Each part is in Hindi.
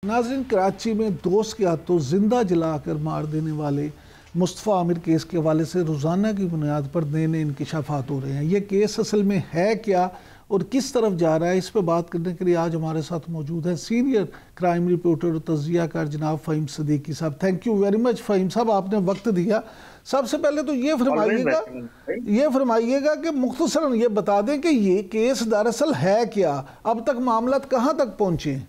नाज़रीन, कराची में दोस्त के हाथों जिंदा जलाकर मार देने वाले मुस्तफ़ा आमिर केस के हवाले से रोज़ाना की बुनियाद पर नए नए इंकशाफात हो रहे हैं। ये केस असल में है क्या और किस तरफ जा रहा है, इस पर बात करने के लिए आज हमारे साथ मौजूद है सीनियर क्राइम रिपोर्टर और तज़कियाकार जनाब फ़हीम सिद्दीकी साहब। Thank you very much Fahim साहब, आपने वक्त दिया। सबसे पहले तो ये फरमाइएगा कि मुख्तसरन ये बता दें कि ये केस दरअसल है क्या, अब तक मामला कहाँ तक पहुँचे हैं?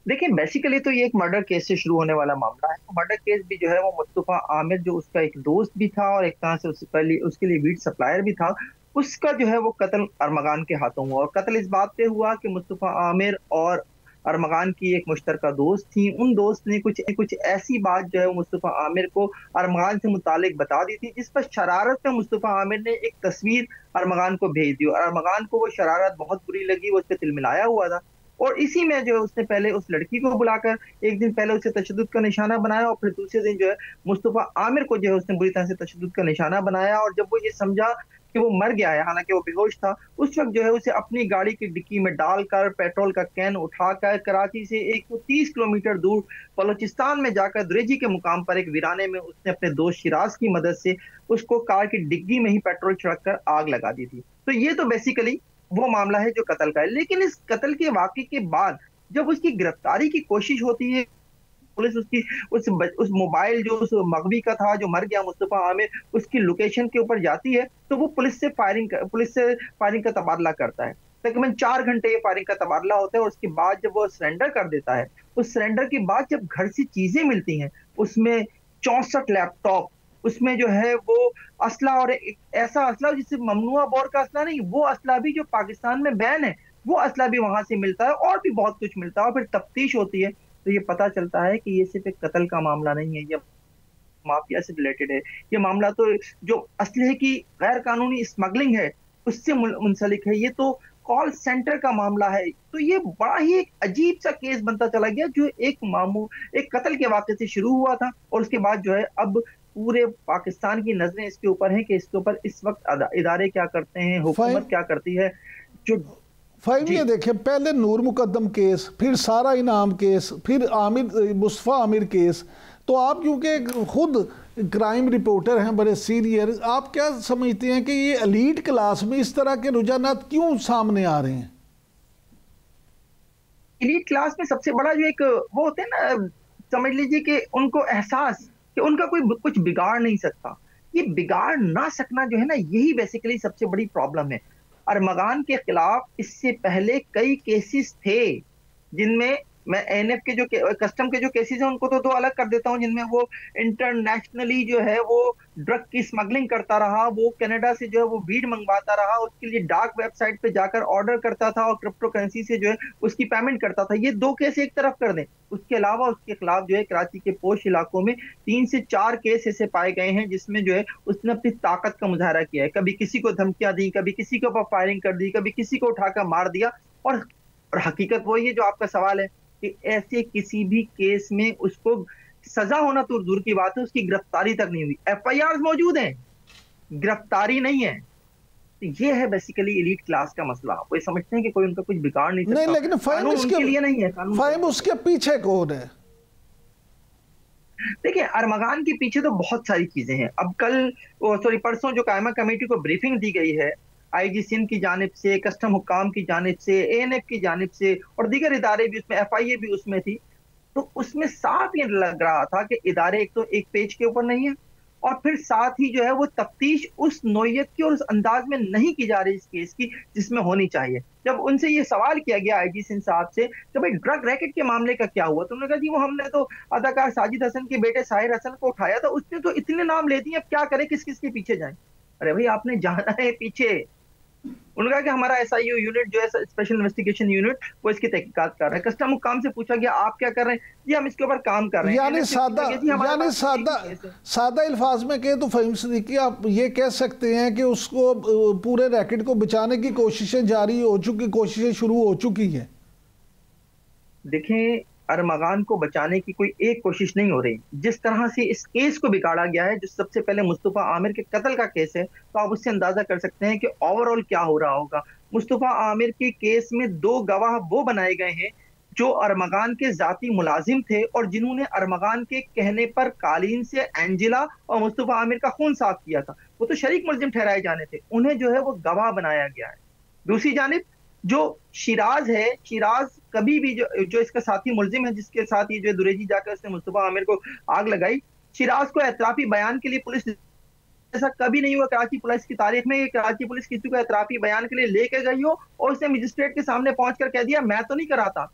देखिए, बेसिकली तो ये एक मर्डर केस से शुरू होने वाला मामला है। तो मर्डर केस भी जो है वो मुस्तफ़ा आमिर, जो उसका एक दोस्त भी था और एक तरह से उसके लिए वीट सप्लायर भी था, उसका जो है वो कत्ल अरमगान के हाथों हुआ। और कत्ल इस बात पे हुआ कि मुस्तफ़ा आमिर और अरमगान की एक मुश्तरका दोस्त थी। उन दोस्त ने कुछ ऐसी बात जो है वो मुस्तफ़ा आमिर को अरमगान से मुतालिक बता दी थी, जिस पर शरारत में मुस्तफ़ा आमिर ने एक तस्वीर अरमगान को भेज दी और अरमगान को वो शरारत बहुत बुरी लगी, वो उस पर तिलमिलाया हुआ था। और इसी में जो है उसने पहले उस लड़की को बुलाकर एक दिन पहले उसे तशद्दुद का निशाना बनाया और फिर दूसरे दिन जो है मुस्तफ़ा आमिर को जो है उसने बुरी तरह से तशद्दुद का निशाना बनाया। और जब वो ये समझा कि वो मर गया है, हालांकि वो बेहोश था, उस वक्त जो है उसे अपनी गाड़ी की डिक्की में डालकर पेट्रोल का कैन उठाकर कराची से 130 किलोमीटर दूर बलोचिस्तान में जाकर दुरेजी के मुकाम पर एक वीराने में उसने अपने दोस्त शिराज की मदद से उसको कार की डिग्गी में ही पेट्रोल छिड़क कर आग लगा दी थी। तो ये तो बेसिकली वो मामला है जो कत्ल का है। लेकिन इस कत्ल के वाकये के बाद जब उसकी गिरफ्तारी की कोशिश होती है, पुलिस उसकी उस मोबाइल जो उस मगवी का था जो मर गया मुस्तफ़ा आमिर, उसकी लोकेशन के ऊपर जाती है, तो वो पुलिस से फायरिंग का तबादला करता है। तकरीबन 4 घंटे ये फायरिंग का तबादला होता है और उसके बाद जब वो सरेंडर कर देता है, उस सरेंडर के बाद जब घर से चीजें मिलती हैं, उसमें 64 लैपटॉप, उसमें जो है वो असला, और एक ऐसा असला जिससे ममनुआ बौर का असला नहीं, वो असला भी जो पाकिस्तान में बैन है, वो असला भी वहां से मिलता है और भी बहुत कुछ मिलता है। और फिर तफ्तीश होती है तो ये पता चलता है कि ये सिर्फ एक कत्ल का मामला नहीं है, ये माफिया से रिलेटेड है। ये मामला तो जो असलहे की गैर कानूनी स्मगलिंग है उससे मुंसलिक है। ये तो कॉल सेंटर का मामला है। तो ये बड़ा ही एक अजीब सा केस बनता चला गया, जो एक कत्ल के वाक़े से शुरू हुआ था और उसके बाद जो है अब पूरे पाकिस्तान की नजरें इसके ऊपर हैं कि इसके ऊपर इस वक्त इदारे क्या करते हैं, हुकूमत क्या करती है। जो फ़हीम, ये देखिए, पहले नूर मुकद्दम केस, फिर सारा इनाम केस, फिर मुस्तफ़ा आमिर केस। तो आप क्योंकि खुद क्राइम रिपोर्टर हैं, बड़े सीनियर, आप क्या समझते हैं कि ये एलीट क्लास में इस तरह के रुझानात क्यों सामने आ रहे हैं? एलीट क्लास में सबसे बड़ा जो एक वो होते हैं ना, समझ लीजिए कि उनको एहसास कि उनका कोई कुछ बिगाड़ नहीं सकता। ये बिगाड़ ना सकना जो है ना, यही बेसिकली सबसे बड़ी प्रॉब्लम है। अरमगान के खिलाफ इससे पहले कई केसेस थे, जिनमें मैं एनएफ के जो कस्टम के जो केसेस हैं उनको तो दो अलग कर देता हूं, जिनमें वो इंटरनेशनली जो है वो ड्रग की स्मगलिंग करता रहा, वो कनाडा से जो है वो वीड मंगवाता रहा, उसके लिए डार्क वेबसाइट पे जाकर ऑर्डर करता था और क्रिप्टो करेंसी से जो है उसकी पेमेंट करता था। ये दो केस एक तरफ कर दें। उसके अलावा उसके खिलाफ जो है कराची के पोश इलाकों में 3 से 4 केस ऐसे पाए गए हैं जिसमें जो है उसने अपनी ताकत का मुजाहरा किया है। कभी किसी को धमकियां दी, कभी किसी के ऊपर फायरिंग कर दी, कभी किसी को उठाकर मार दिया। और हकीकत वही है जो आपका सवाल है कि ऐसे किसी भी केस में उसको सजा होना तो दूर की बात है, उसकी गिरफ्तारी तक नहीं हुई। एफआईआर मौजूद है, गिरफ्तारी नहीं है। तो ये है बेसिकली एलीट क्लास का मसला। वो ये समझते हैं कि कोई उनका कुछ बिगाड़ नहीं सकता। नहीं, लेकिन कानून उनके लिए नहीं है, कानून फ़हीम उसके पीछे कौन है? देखिए, अरमगान के पीछे तो बहुत सारी चीजें हैं। अब परसों जो कायमा कमेटी को ब्रीफिंग दी गई है, आईजी सिंध की जानिब से, कस्टम हुक्काम की जानिब से, एएनएफ की जानिब से और दीगर इदारे भी उसमें, एफआईए भी उसमें थी, तो उसमें साफ ये लग रहा था कि इदारे एक तो एक पेज के ऊपर नहीं है और फिर साथ ही जो है वो तफ्तीश उस नोयत की और उस अंदाज में नहीं की जा रही इस केस की जिसमें होनी चाहिए। जब उनसे ये सवाल किया गया आईजी सिंह साहब से कि भाई ड्रग रैकेट के मामले का क्या हुआ, तो उन्होंने कहा जी वो हमने तो अदाकार साजिद हसन के बेटे साहिर हसन को उठाया था, उसने तो इतने नाम ले दिए, अब क्या करें, किस किस के पीछे जाएं। अरे भाई, आपने जाना है पीछे। उन्होंने कहा कि हमारा एसआईयू यूनिट जो है, स्पेशल इन्वेस्टिगेशन यूनिट, वो इसकी तहकीकात कर रहा है। कस्टम हुक्काम से पूछा गया आप क्या कर रहे हैं, जी हम इसके ऊपर काम कर रहे हैं। सादा अल्फाज में कहे तो फ़हीम सिद्दीकी, आप ये कह सकते हैं कि उसको पूरे रैकेट को बचाने की कोशिशें जारी हो चुकी, कोशिशें शुरू हो चुकी है। देखें, अरमगान को बचाने की कोई एक कोशिश नहीं हो रही। जिस तरह से इस केस को बिगाड़ा गया है, जो सबसे पहले मुस्तफ़ा आमिर के कत्ल का केस है, तो आप उससे अंदाजा कर सकते हैं कि ओवरऑल क्या हो रहा होगा। मुस्तफ़ा आमिर के केस में 2 गवाह वो बनाए गए हैं जो अरमगान के जाती मुलाजिम थे और जिन्होंने अरमगान के कहने पर कालीन से एंजिला और मुस्तफा आमिर का खून साफ किया था, वो तो शरीक मुलजिम ठहराए जाने थे, उन्हें जो है वो गवाह बनाया गया है। दूसरी जानिब जो शिराज है, शिराज कभी भी जो इसका साथी मुलजिम है, जिसके साथ ये जो दुरेजी जाकर उसने मुस्तफा आमिर को आग लगाई, शिराज को एतराफी बयान के लिए पुलिस, ऐसा कभी नहीं हुआ कराची पुलिस की तारीख में कराची पुलिस किसी को एतराफी बयान के लिए लेके गई हो और उसने मजिस्ट्रेट के सामने पहुंचकर कह दिया मैं तो नहीं कराता।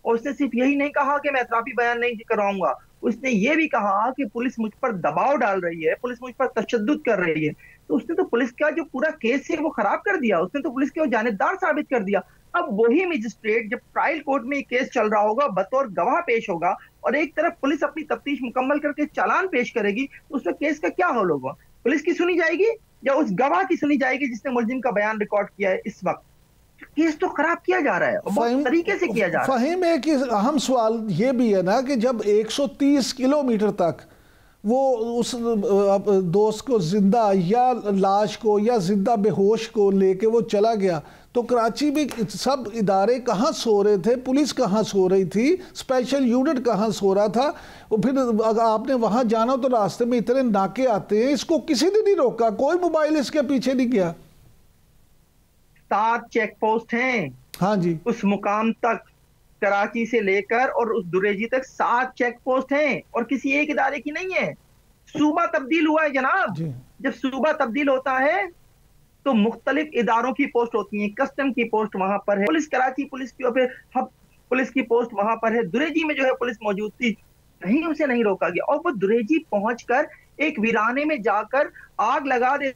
और उसने सिर्फ यही नहीं कहा कि मैं एतराफी बयान नहीं कराऊंगा, उसने ये भी कहा कि पुलिस मुझ पर दबाव डाल रही है, पुलिस मुझ पर तशद्दुद कर रही है। तो उसने तो पुलिस का जो पूरा केस है वो खराब कर दिया, उसने तो पुलिस के जानेदार साबित कर दिया। अब वही मजिस्ट्रेट जब ट्रायल कोर्ट में केस चल रहा होगा, बतौर गवाह पेश होगा और एक तरफ पुलिस अपनी तफ्तीश मुकम्मल करके चालान पेश करेगी, तो उसमें केस का क्या हल होगा? पुलिस की सुनी जाएगी या उस गवाह की सुनी जाएगी जिसने मुलजिम का बयान रिकॉर्ड किया है? इस वक्त केस तो खराब किया जा रहा है और बहुत तरीके से किया जा रहा है। फहीम, एक अहम सवाल ये भी है ना कि जब 130 किलोमीटर तक वो उस दोस्त को जिंदा या लाश को या जिंदा बेहोश को लेके वो चला गया, तो कराची में सब इदारे कहाँ सो रहे थे? पुलिस कहाँ सो रही थी? स्पेशल यूनिट कहाँ सो रहा था? और फिर अगर आपने वहाँ जाना तो रास्ते में इतने नाके आते हैं, इसको किसी ने नहीं रोका, कोई मोबाइल इसके पीछे नहीं गया। 7 चेक पोस्ट हैं हाँ जी, उस मुकाम तक, कराची से लेकर और उस दुरेजी तक 7 चेक पोस्ट हैं और किसी एक इदारे की नहीं है। सूबा तब्दील हुआ है जनाब, जब सूबा तब्दील होता है तो मुख्तलिफ इदारों की पोस्ट होती है। कस्टम की पोस्ट वहां पर है, पुलिस कराची पुलिस की और फिर हब पुलिस की पोस्ट वहां पर है। दुरेजी में जो है पुलिस मौजूद थी, नहीं उसे नहीं रोका गया और वो दुरेजी पहुंचकर एक वीराने में जाकर आग लगा दे,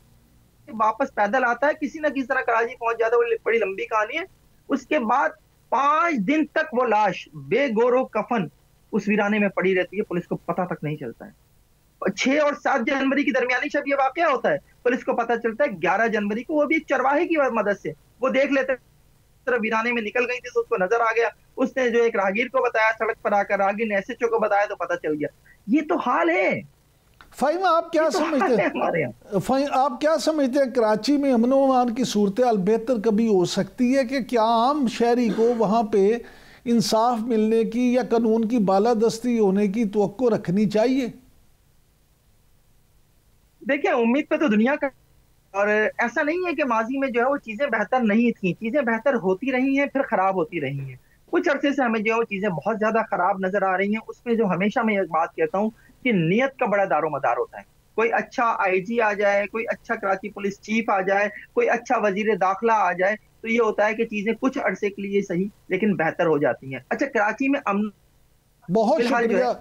वापस पैदल आता है, किसी ना किसी तरह कराची पहुंच जाता है। बड़ी लंबी कहानी है। उसके बाद 5 दिन तक वो लाश बेगोरो कफन उस वीराने में पड़ी रहती है, पुलिस को पता तक नहीं चलता है। 6 और 7 जनवरी की दरमियानी शब ये वाकया होता है, पुलिस को पता चलता है 11 जनवरी को, वो भी एक चरवाहे की मदद से वो देख लेते हैं वीराने में निकल गई थी तो उसको नजर आ गया, उसने जो एक राहगीर को बताया, सड़क पर आकर राहगीर ने एसएचओ को बताया तो पता चल गया। ये तो हाल है। फ़हीम, आप क्या समझते हैं? फ़हीम, आप क्या समझते हैं कराची में अमन व अमान की सूरत हाल बेहतर कभी हो सकती है कि क्या आम शहरी को वहाँ पे इंसाफ मिलने की या कानून की बालादस्ती होने की तवक्को रखनी चाहिए? देखिए, उम्मीद पे तो दुनिया का, और ऐसा नहीं है कि माजी में जो है वो चीजें बेहतर नहीं थी, चीजें बेहतर होती रही हैं फिर खराब होती रही हैं। कुछ अरसे से हमें जो है वो चीजें बहुत ज्यादा खराब नजर आ रही हैं। उसमें जो हमेशा मैं एक बात कहता हूँ कि नियत का बड़ा दारोमदार होता है। कोई अच्छा आईजी आ जाए, कोई अच्छा कराची पुलिस चीफ आ जाए, कोई अच्छा वजीर दाखिला आ जाए, तो ये होता है कि चीजें कुछ अरसे के लिए सही लेकिन बेहतर हो जाती हैं। अच्छा, कराची में अमन बहुत शुक्रिया,